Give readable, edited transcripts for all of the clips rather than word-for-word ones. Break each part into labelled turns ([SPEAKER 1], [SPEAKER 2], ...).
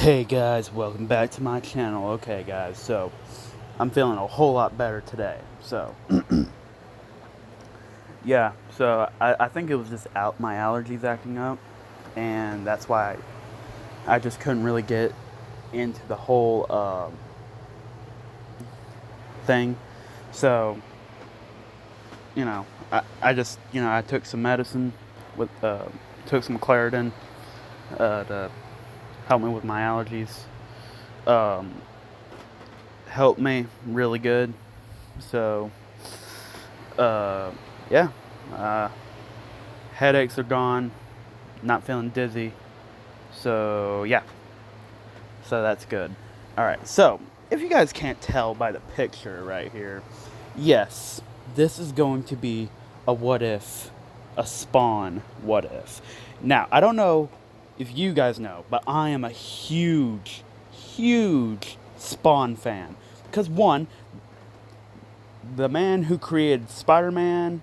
[SPEAKER 1] Hey guys, welcome back to my channel. Okay guys, so I'm feeling a whole lot better today. So yeah, so I think it was just my allergies acting up, and that's why I just couldn't really get into the whole thing. So I just I took some medicine with took some Claritin to help me with my allergies. Um, Helped me really good. So, uh, yeah, uh, headaches are gone. Not feeling dizzy. So, yeah, so that's good. All right, so if you guys can't tell by the picture right here, yes, this is going to be a what if, a Spawn what if. Now, I don't know if you guys know, but I am a huge, huge Spawn fan. Because, one, the man who created Spider-Man.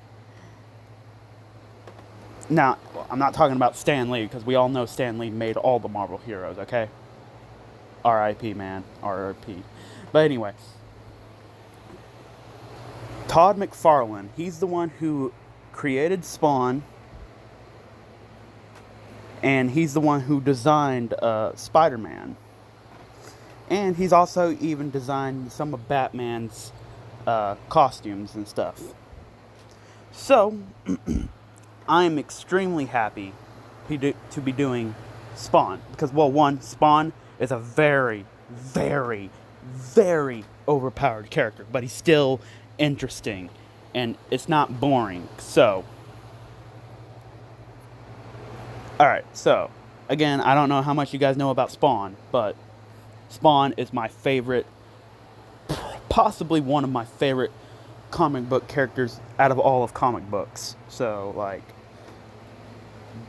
[SPEAKER 1] Now, I'm not talking about Stan Lee, because we all know Stan Lee made all the Marvel heroes, okay? R.I.P., man. R.I.P. But anyway, Todd McFarlane, he's the one who created Spawn, and he's the one who designed Spider-Man. And he's also even designed some of Batman's costumes and stuff. So, I'm extremely happy to be doing Spawn. Because, well, one, Spawn is a very, very, very overpowered character. But he's still interesting. And it's not boring. So, alright, so, again, I don't know how much you guys know about Spawn. But Spawn is my favorite, possibly one of my favorite comic book characters out of all of comic books. So, like,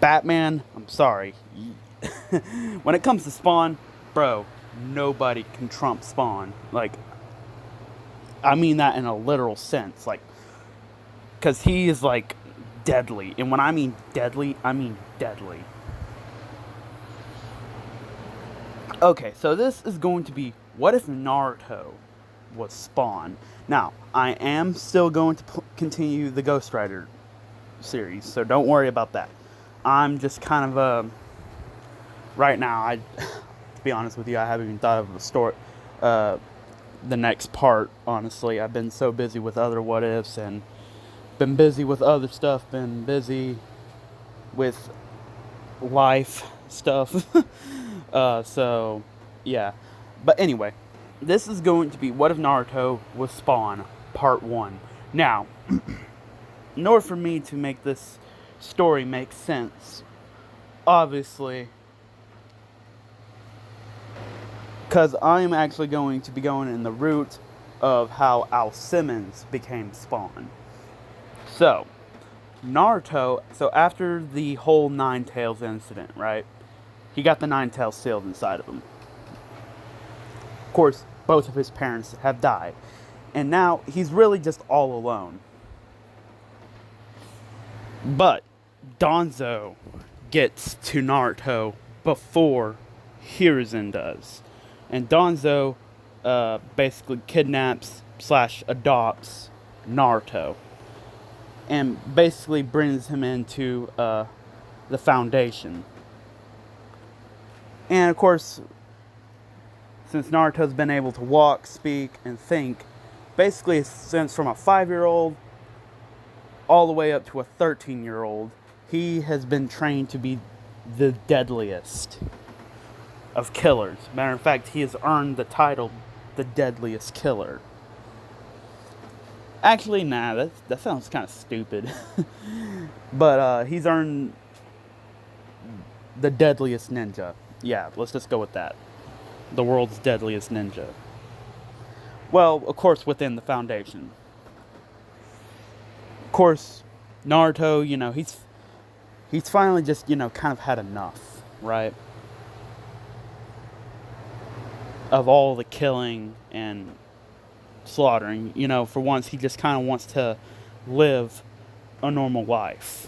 [SPEAKER 1] Batman, I'm sorry. When it comes to Spawn, bro, nobody can trump Spawn. Like, I mean that in a literal sense. Like, because he is, like, deadly. And when I mean deadly, I mean deadly. Okay, so this is going to be, what if Naruto was Spawn? Now, I am still going to continue the Ghost Rider series, so don't worry about that. I'm just kind of, right now, to be honest with you, I haven't even thought of the next part, honestly. I've been so busy with other what ifs, and been busy with other stuff, been busy with life stuff. So, yeah. But anyway, this is going to be What If Naruto Was Spawn, Part 1. Now, in order for me to make this story make sense, obviously, because I am actually going to be going in the route of how Al Simmons became Spawn. So, Naruto, so after the whole Nine Tails incident, right? He got the Nine Tails sealed inside of him. Of course, both of his parents have died. And now, he's really just all alone. But, Danzo gets to Naruto before Hiruzen does. And Danzo basically kidnaps / adopts Naruto. And basically brings him into the Foundation. And of course, since Naruto's been able to walk, speak, and think, basically since from a 5-year-old all the way up to a 13-year-old, he has been trained to be the deadliest of killers. Matter of fact, he has earned the title, the deadliest killer. Actually, nah, that sounds kind of stupid. But he's earned the deadliest ninja. Yeah, let's just go with that. The world's deadliest ninja. Well, of course, within the Foundation. Of course, Naruto, he's finally just, kind of had enough, right? Of all the killing and slaughtering. For once, he just kind of wants to live a normal life.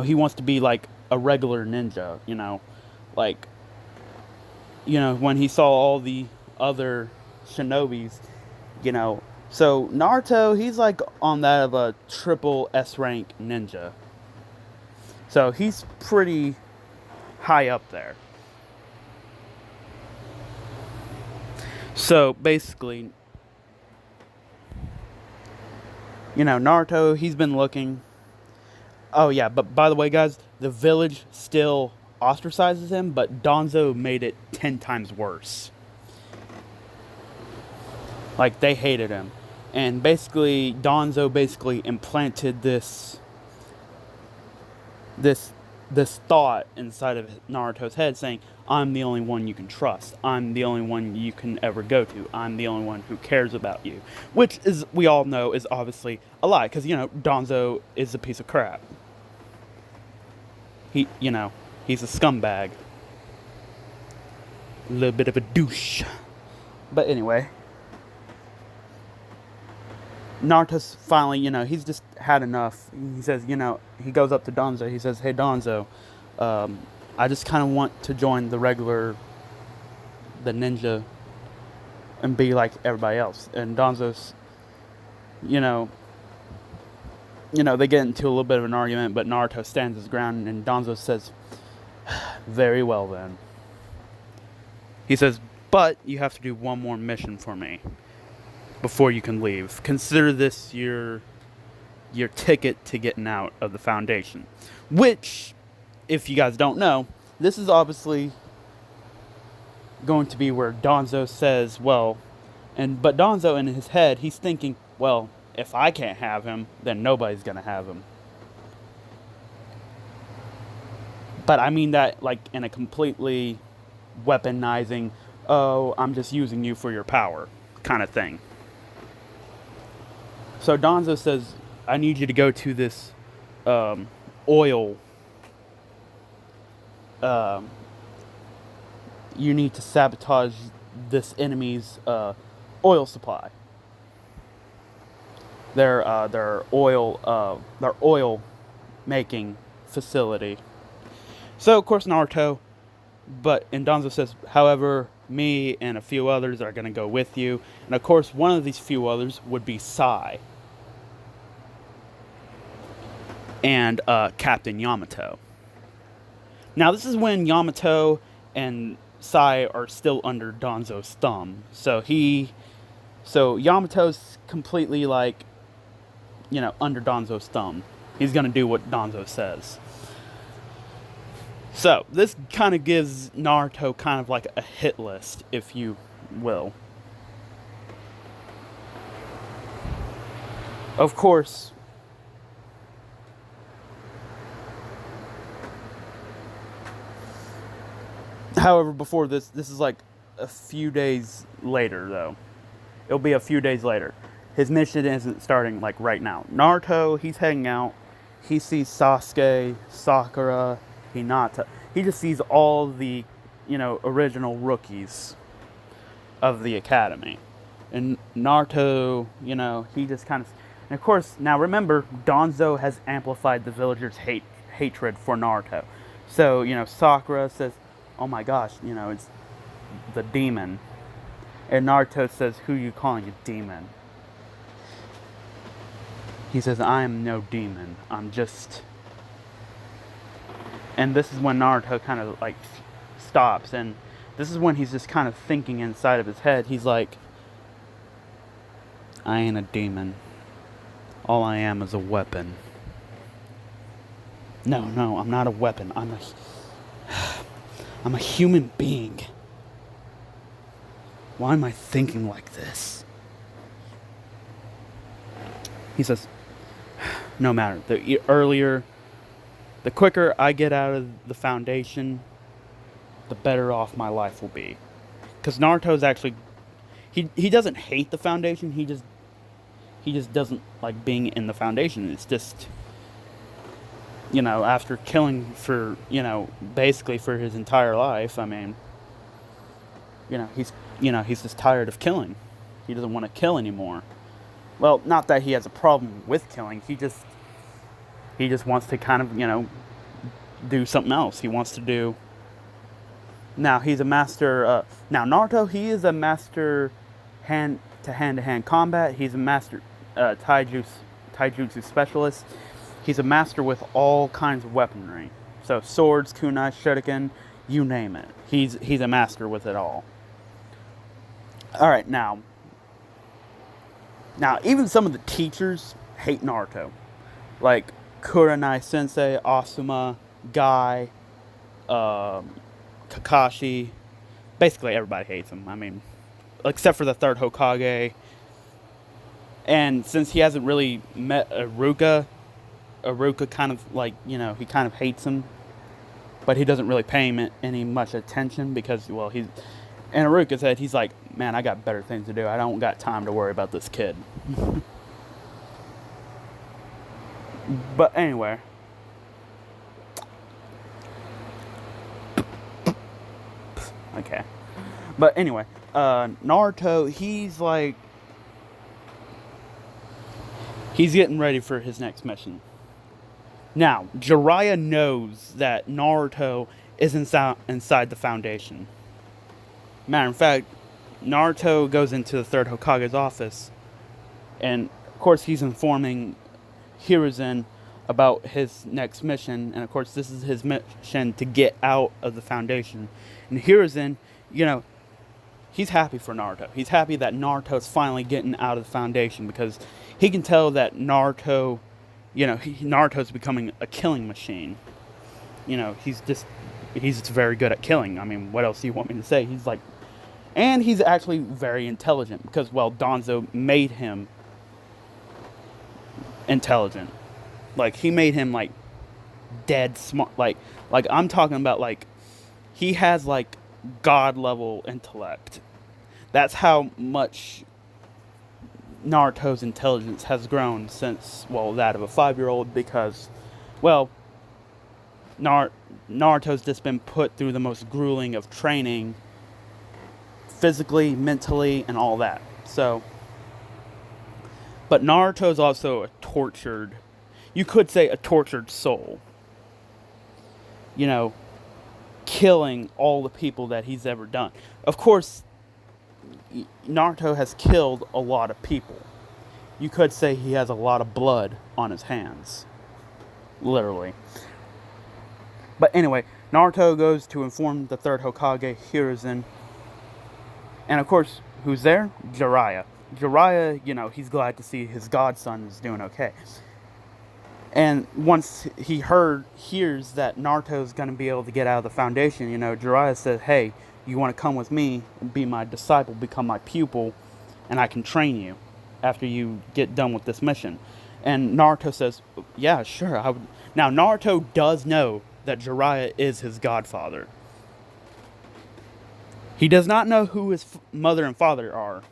[SPEAKER 1] he wants to be like a regular ninja, like, when he saw all the other shinobis, So Naruto, he's like on that of a triple S rank ninja. So he's pretty high up there. So basically, Naruto, he's been looking. Oh yeah, but by the way, guys, the village still ostracizes him, but Danzo made it 10 times worse. Like, they hated him. And basically, Danzo basically implanted this thought inside of Naruto's head saying, I'm the only one you can trust. I'm the only one you can ever go to. I'm the only one who cares about you. Which is, we all know, is obviously a lie. Because, Danzo is a piece of crap. He's a scumbag. A little bit of a douche. But anyway, Naruto's finally, he's just had enough. He says, he goes up to Danzo. He says, hey, Danzo, I just kind of want to join the ninja, and be like everybody else. And Danzo's, they get into a little bit of an argument, but Naruto stands his ground, and Danzo says, very well then. He says, but you have to do one more mission for me before you can leave. Consider this your ticket to getting out of the Foundation. Which, if you guys don't know, this is obviously going to be where Danzo says, but Danzo in his head, he's thinking, well, if I can't have him, then nobody's going to have him. But I mean that like in a completely weaponizing, oh, I'm just using you for your power kind of thing. So Danzo says, I need you to go to this oil. You need to sabotage this enemy's oil supply. Their oil making facility. So of course Naruto, and Danzo says, however, me and a few others are going to go with you. And of course one of these few others would be Sai and Captain Yamato. Now this is when Yamato and Sai are still under Danzo's thumb. So Yamato's completely like, under Danzo's thumb. He's going to do what Danzo says. So, this kind of gives Naruto kind of like a hit list, if you will. Of course, however, before this is like a few days later, though. It'll be a few days later. His mission isn't starting like right now. Naruto, he's hanging out. He sees Sasuke, Sakura, Hinata. He just sees all the, original rookies of the academy. And Naruto, he just kind of... And of course, now remember, Danzo has amplified the villagers' hatred for Naruto. So, Sakura says, oh my gosh, it's the demon. And Naruto says, who are you calling a demon? He says, I am no demon. I'm just... And this is when Naruto kind of like stops. And this is when he's just kind of thinking inside of his head. He's like, I ain't a demon. All I am is a weapon. No, I'm not a weapon. I'm a human being. Why am I thinking like this? He says, no matter. The quicker I get out of the Foundation, the better off my life will be. Because Naruto's actually... He doesn't hate the Foundation. He just doesn't like being in the Foundation. It's just... after killing for, basically for his entire life, I mean... he's just tired of killing. He doesn't want to kill anymore. Well, not that he has a problem with killing. He just... He just wants to kind of, do something else. He wants to do. Now he's a master. Now Naruto, he is a master hand-to-hand combat. He's a master taijutsu specialist. He's a master with all kinds of weaponry. So swords, kunai, shuriken, you name it. He's a master with it all. All right, now even some of the teachers hate Naruto, like Kurenai Sensei, Asuma, Guy, Kakashi. Basically, everybody hates him. I mean, except for the third Hokage. And since he hasn't really met Iruka kind of he kind of hates him, but he doesn't really pay him any much attention because, well, he's. And Iruka said, he's like, man, I got better things to do. I don't got time to worry about this kid. But anyway. Okay. But anyway, Naruto, he's getting ready for his next mission. Now, Jiraiya knows that Naruto is inside the Foundation. Matter of fact, Naruto goes into the third Hokage's office, and of course he's informing Hiruzen about his next mission, and of course this is his mission to get out of the Foundation. And Hiruzen, he's happy for Naruto. He's happy that Naruto's finally getting out of the Foundation because he can tell that Naruto's becoming a killing machine. He's very good at killing. I mean, what else do you want me to say? And he's actually very intelligent because, well, Danzo made him intelligent. He made him, dead smart. I'm talking about, he has, God-level intellect. That's how much Naruto's intelligence has grown since, well, that of a 5-year-old because, well, Naruto's just been put through the most grueling of training, physically, mentally, and all that. So, but Naruto's also you could say a tortured soul. Killing all the people that he's ever done. Of course, Naruto has killed a lot of people. You could say he has a lot of blood on his hands. Literally. But anyway, Naruto goes to inform the third Hokage, Hiruzen. And of course, who's there? Jiraiya. Jiraiya, he's glad to see his godson is doing okay. And once he hears that Naruto's going to be able to get out of the Foundation, Jiraiya says, hey, you want to come with me and be my disciple, become my pupil, and I can train you after you get done with this mission. And Naruto says, yeah, sure. I would. Now, Naruto does know that Jiraiya is his godfather. He does not know who his mother and father are.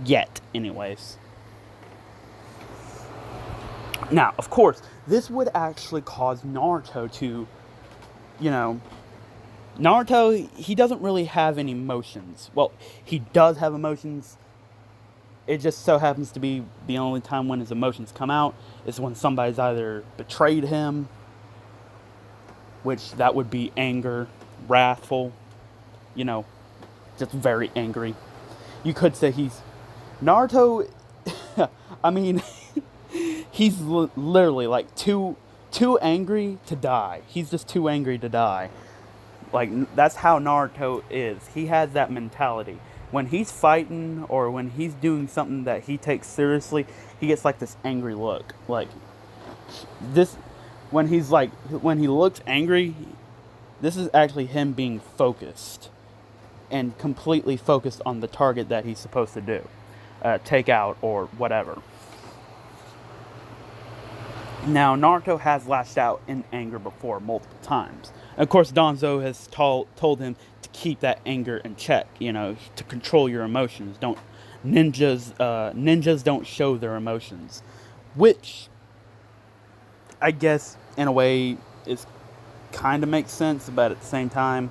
[SPEAKER 1] Yet, anyways. Now, of course, this would actually cause Naruto to, Naruto, he doesn't really have any emotions. Well, he does have emotions. It just so happens to be the only time when his emotions come out is when somebody's either betrayed him, which that would be anger, wrathful, just very angry. You could say Naruto, I mean, he's literally too angry to die. He's just too angry to die. That's how Naruto is. He has that mentality. When he's fighting or when he's doing something that he takes seriously, he gets this angry look. When he looks angry, this is actually him being focused and completely focused on the target that he's supposed to do, take out or whatever. Now, Naruto has lashed out in anger before multiple times. And of course, Danzo has told him to keep that anger in check, to control your emotions. Ninjas don't show their emotions, which I guess in a way is kind of makes sense, but at the same time,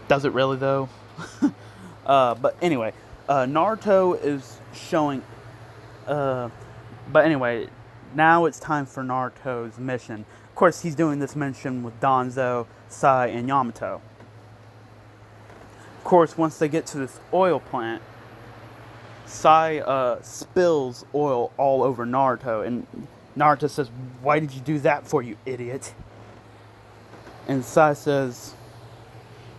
[SPEAKER 1] does it really though? But anyway, Naruto is showing But anyway, now it's time for Naruto's mission. Of course, he's doing this mission with Danzo, Sai, and Yamato. Of course, once they get to this oil plant, Sai spills oil all over Naruto, and Naruto says, "Why did you do that for, you idiot?" And Sai says,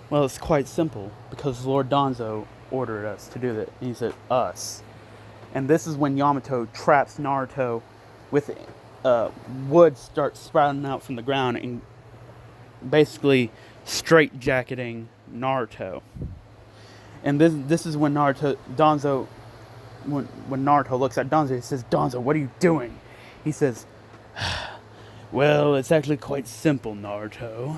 [SPEAKER 1] "Well, it's quite simple, because Lord Danzo ordered us to do that." And he said, "Us." And this is when Yamato traps Naruto with wood starts sprouting out from the ground and basically straitjacketing Naruto. And this is when Danzo looks at Danzo, he says, "Danzo, what are you doing?" He says, "Well, it's actually quite simple, Naruto.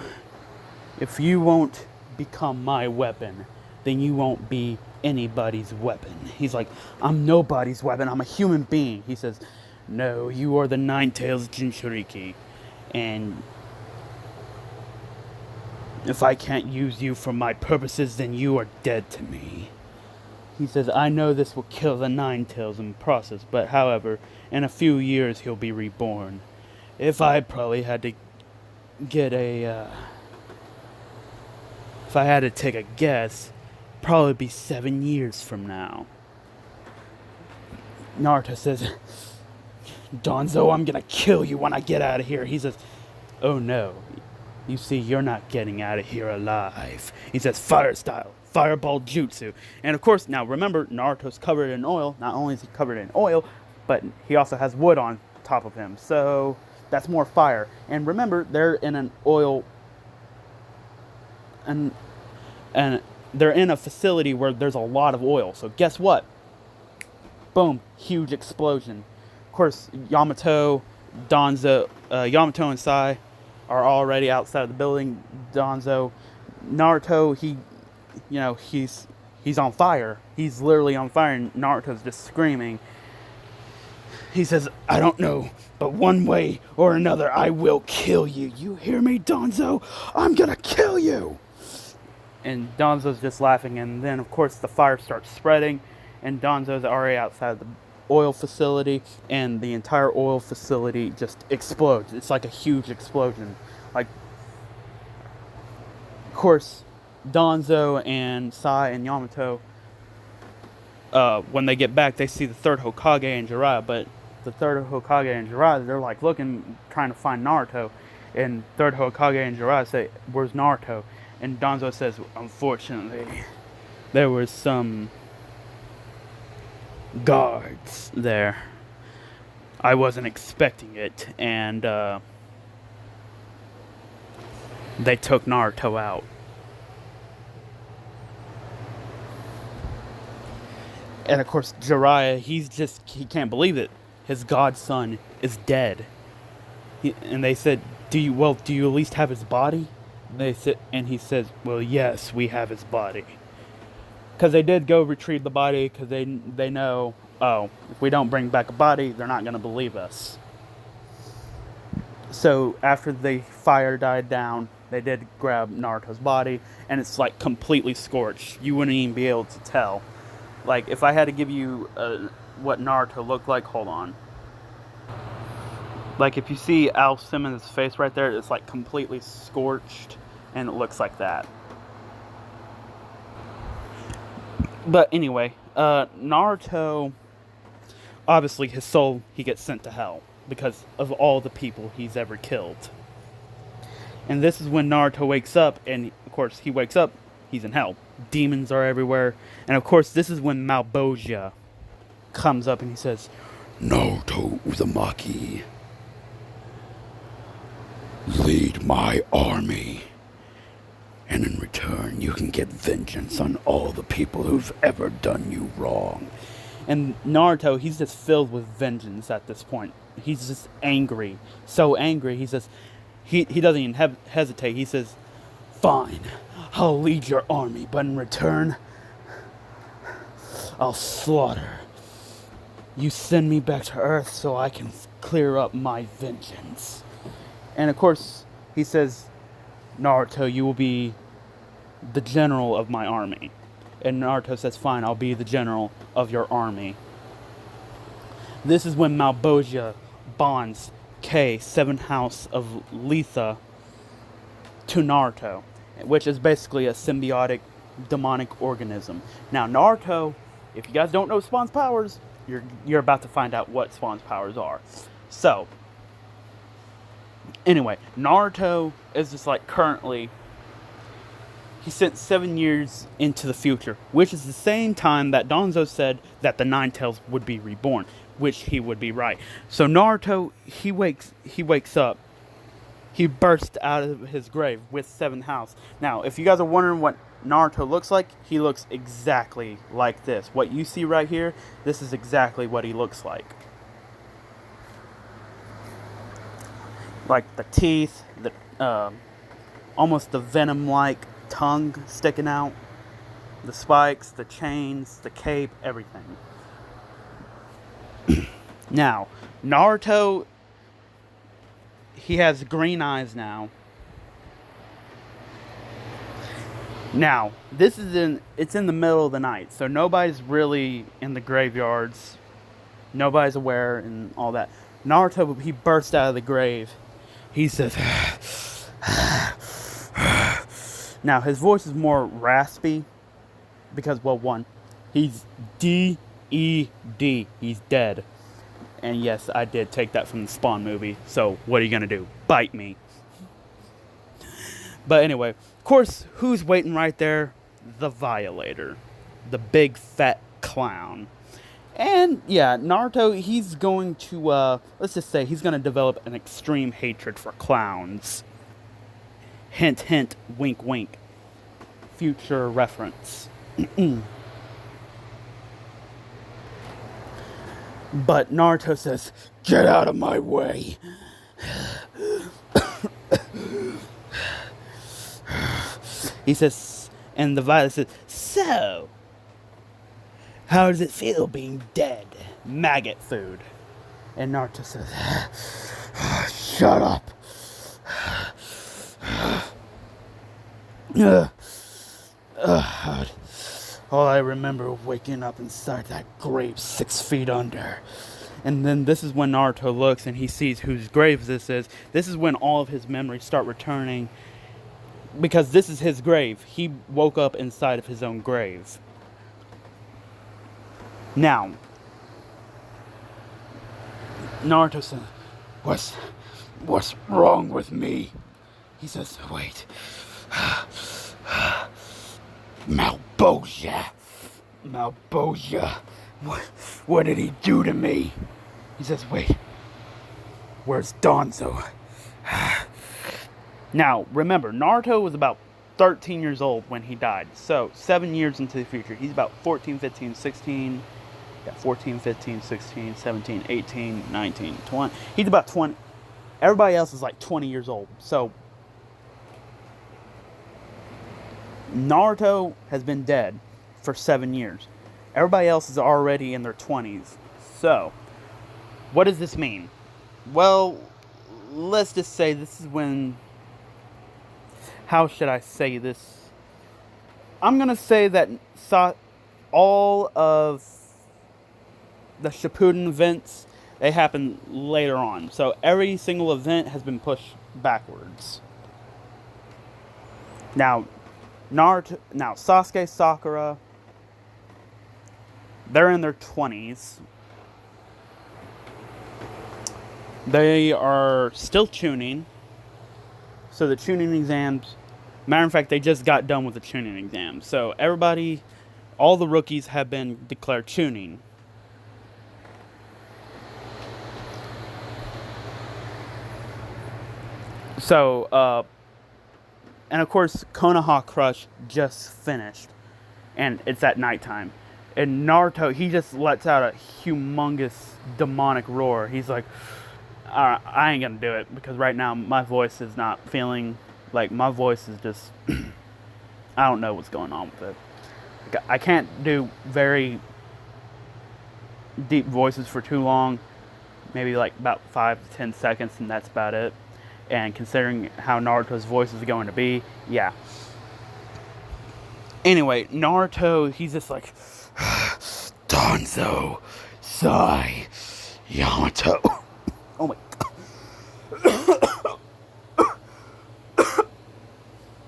[SPEAKER 1] If you won't become my weapon, then you won't be anybody's weapon." He's like, "I'm nobody's weapon, I'm a human being." He says, "No, you are the Nine-Tails Jinchuriki, and if I can't use you for my purposes, then you are dead to me." He says, "I know this will kill the Nine-Tails in the process, but however, in a few years he'll be reborn. If I had to take a guess, probably be 7 years from now." Naruto says, "Danzo, I'm gonna kill you when I get out of here." He says, "Oh no, you see, you're not getting out of here alive." He says, "Fire style, fireball jutsu." And of course, now remember, Naruto's covered in oil. Not only is he covered in oil, but he also has wood on top of him. So that's more fire. And remember, they're in an oil, and they're in a facility where there's a lot of oil. So guess what? Boom, huge explosion. Of course, Yamato and Sai are already outside of the building. Naruto, he's on fire. He's literally on fire, and Naruto's just screaming. He says, "I don't know, but one way or another, I will kill you. You hear me, Danzo? I'm gonna kill you." And Danzo's just laughing, and then, of course, the fire starts spreading, and Danzo's already outside the oil facility, and the entire oil facility just explodes. It's like a huge explosion. Like, of course, Danzo and Sai and Yamato, when they get back, they see the third Hokage and Jiraiya, but the third Hokage and Jiraiya, they're like looking, trying to find Naruto, and third Hokage and Jiraiya say, "Where's Naruto?" And Danzo says, "Unfortunately, there was some guards there. I wasn't expecting it, and they took Naruto out." And of course, Jiraiya, he can't believe it. His godson is dead. And they said, do you at least have his body?" And he says, "Well, yes, we have his body." Because they did go retrieve the body, because they know, if we don't bring back a body, they're not going to believe us. So after the fire died down, they did grab Naruto's body, and it's like completely scorched. You wouldn't even be able to tell. Like, if I had to give you what Naruto looked like, hold on. Like, if you see Al Simmons' face right there, it's like completely scorched, and it looks like that. But anyway, Naruto, obviously his soul, he gets sent to hell because of all the people he's ever killed. And this is when Naruto wakes up, and of course he wakes up, he's in hell. Demons are everywhere. And of course this is when Malboja comes up and he says, "Naruto Uzumaki, lead my army. And in return, you can get vengeance on all the people who've ever done you wrong." And Naruto, he's just filled with vengeance at this point. He's just angry. So angry, he says, he doesn't even hesitate. He says, "Fine, I'll lead your army, but in return, I'll slaughter. You send me back to Earth so I can clear up my vengeance." And of course, he says, "Naruto, you will be the general of my army." And Naruto says, "Fine, I'll be the general of your army." This is when Malbosia bonds K, 7th house of Letha, to Naruto, which is basically a symbiotic demonic organism. Now, Naruto, if you guys don't know Spawn's powers, you're about to find out what Spawn's powers are. So, anyway, Naruto is just like currently, he sent 7 years into the future, which is the same time that Danzo said that the Nine Tails would be reborn, which he would be right. So Naruto, he wakes up. He bursts out of his grave with 7th house. Now, if you guys are wondering what Naruto looks like, he looks exactly like this. What you see right here, this is exactly what he looks like. Like the teeth, the almost the venom-like tongue sticking out, the spikes, the chains, the cape, everything. Now, Naruto, he has green eyes now. Now, it's in the middle of the night, so nobody's really in the graveyards. Nobody's aware and all that. Naruto, he bursts out of the grave. He says, now, his voice is more raspy because, well, one, he's D-E-D. He's dead. And yes, I did take that from the Spawn movie. So, what are you going to do? Bite me. But anyway, of course, who's waiting right there? The Violator. The big fat clown. And, yeah, Naruto, he's going to, let's just say, he's going to develop an extreme hatred for clowns. Hint, hint, wink, wink. Future reference. But Naruto says, "Get out of my way." He says, and the Violet says, "So, how does it feel being dead? Maggot food." And Naruto says, "Shut up." All I remember waking up inside that grave 6 feet under. And then this is when Naruto looks and he sees whose grave this is. This is when all of his memories start returning. Because this is his grave. He woke up inside of his own grave. Now, Naruto says, What's wrong with me?" He says, "Wait. Malbosia. What did he do to me?" He says, "Wait. Where's Danzo?" Now, remember, Naruto was about 13 years old when he died. So, 7 years into the future. He's about 14, 15, 16. Yeah, 14, 15, 16, 17, 18, 19, 20. He's about 20. Everybody else is like 20 years old. So, Naruto has been dead for 7 years. Everybody else is already in their 20s. So, what does this mean? Well, let's just say this is when... How should I say this? I'm going to say that all of the Shippuden events, they happen later on. So, every single event has been pushed backwards. Now, Sasuke, Sakura, they're in their 20s. They are still tuning. So the tuning exams, matter of fact, they just got done with the tuning exams. So everybody, all the rookies have been declared tuning. So, and of course, Konoha Crush just finished. And it's at nighttime. And Naruto, he just lets out a humongous demonic roar. He's like, "Alright, I ain't gonna do it." Because right now, my voice is not feeling... Like, my voice is just... I don't know what's going on with it. I can't do very deep voices for too long. Maybe like about 5 to 10 seconds, and that's about it. And considering how Naruto's voice is going to be, yeah. Anyway, Naruto, he's just like, "Danzo, Sai, Yamato. Oh my god.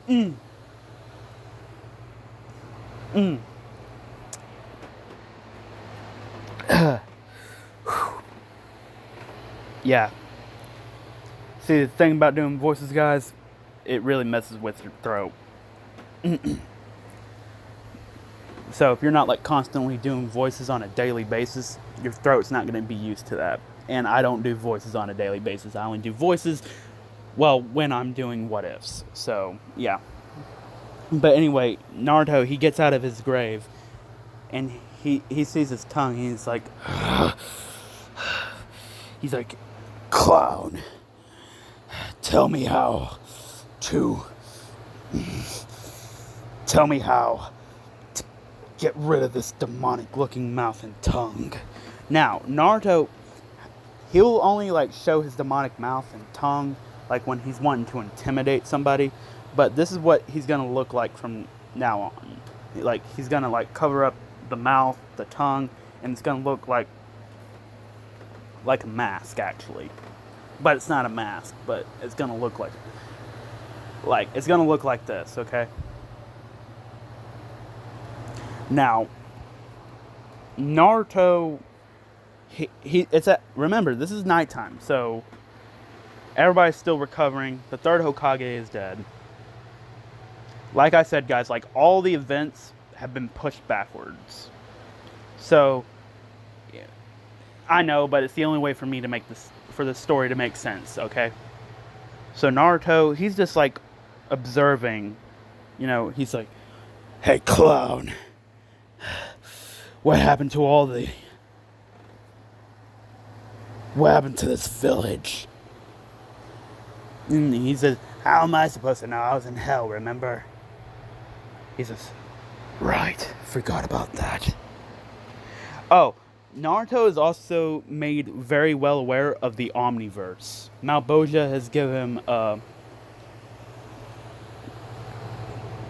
[SPEAKER 1] Mm. Mm. Yeah. See, the thing about doing voices, guys, it really messes with your throat. So if you're not like constantly doing voices on a daily basis, your throat's not going to be used to that. And I don't do voices on a daily basis. I only do voices, well, when I'm doing what ifs. So, yeah. But anyway, Naruto, he gets out of his grave and he sees his tongue. He's like, clown, tell me how to get rid of this demonic looking mouth and tongue. Now, Naruto, he'll only like show his demonic mouth and tongue like when he's wanting to intimidate somebody, but this is what he's gonna look like from now on. Like, he's gonna like cover up the mouth, the tongue, and it's gonna look like a mask, actually. But it's not a mask, but it's gonna look like it's gonna look like this, okay? Now, Naruto, remember, this is nighttime, so everybody's still recovering. The third Hokage is dead. Like I said, guys, like, all the events have been pushed backwards. So, yeah, I know, but it's the only way for me to make this, for the story to make sense, okay? So Naruto, he's just like observing, you know, he's like, hey, clown, what happened to this village? And he says, how am I supposed to know? I was in hell, remember? He says, right, forgot about that. Oh, Naruto is also made very well aware of the Omniverse. Malboja has given him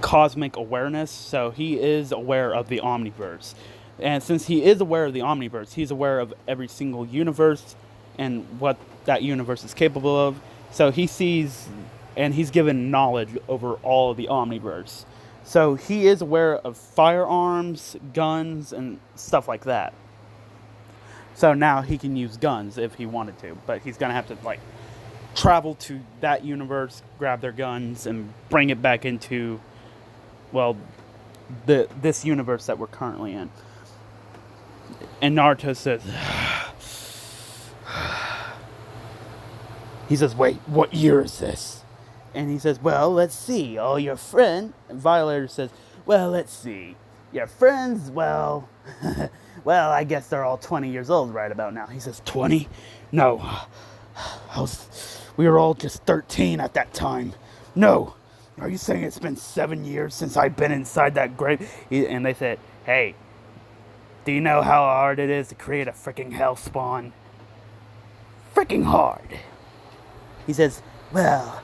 [SPEAKER 1] cosmic awareness, so he is aware of the Omniverse. And since he is aware of the Omniverse, he's aware of every single universe and what that universe is capable of. So he sees, and he's given knowledge over all of the Omniverse. So he is aware of firearms, guns, and stuff like that. So now he can use guns if he wanted to, but he's gonna have to like travel to that universe, grab their guns, and bring it back into, well, this universe that we're currently in. And Naruto says, he says, wait, what year is this? And he says, well, let's see. Oh, your friend, and Violator says, well, let's see. Your friends, well, well, I guess they're all 20 years old right about now. He says, 20? No. We were all just 13 at that time. No. Are you saying it's been 7 years since I've been inside that grave? And they said, hey, do you know how hard it is to create a freaking hell spawn? Freaking hard. He says, well,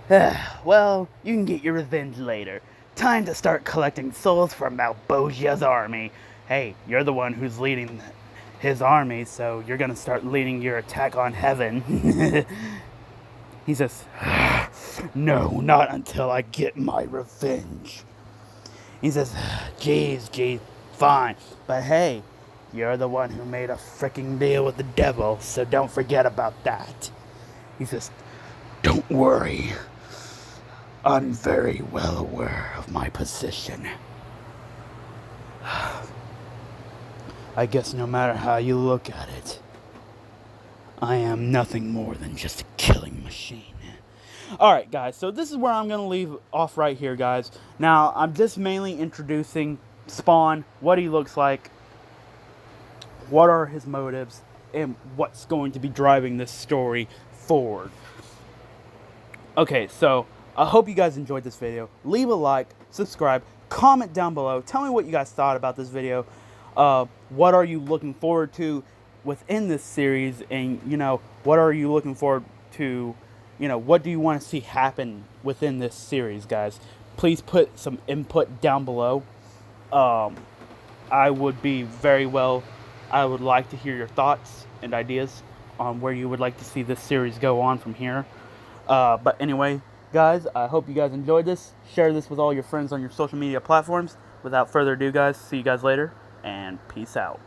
[SPEAKER 1] you can get your revenge later. Time to start collecting souls for Malboja's army. Hey, you're the one who's leading his army, so you're gonna start leading your attack on heaven. He says, no, not until I get my revenge. He says, geez, fine. But hey, you're the one who made a freaking deal with the devil, so don't forget about that. He says, don't worry. I'm very well aware of my position. I guess no matter how you look at it, I am nothing more than just a killing machine. Alright, guys, so this is where I'm going to leave off right here, guys. Now, I'm just mainly introducing Spawn, what he looks like, what are his motives, and what's going to be driving this story forward. Okay, so I hope you guys enjoyed this video. Leave a like, subscribe, comment down below. Tell me what you guys thought about this video. What are you looking forward to within this series? And, you know, what are you looking forward to? You know, what do you want to see happen within this series, guys? Please put some input down below. I would be very well, I would like to hear your thoughts and ideas on where you would like to see this series go on from here. But anyway, guys, I hope you guys enjoyed this. Share this with all your friends on your social media platforms. Without further ado, guys, see you guys later, and peace out.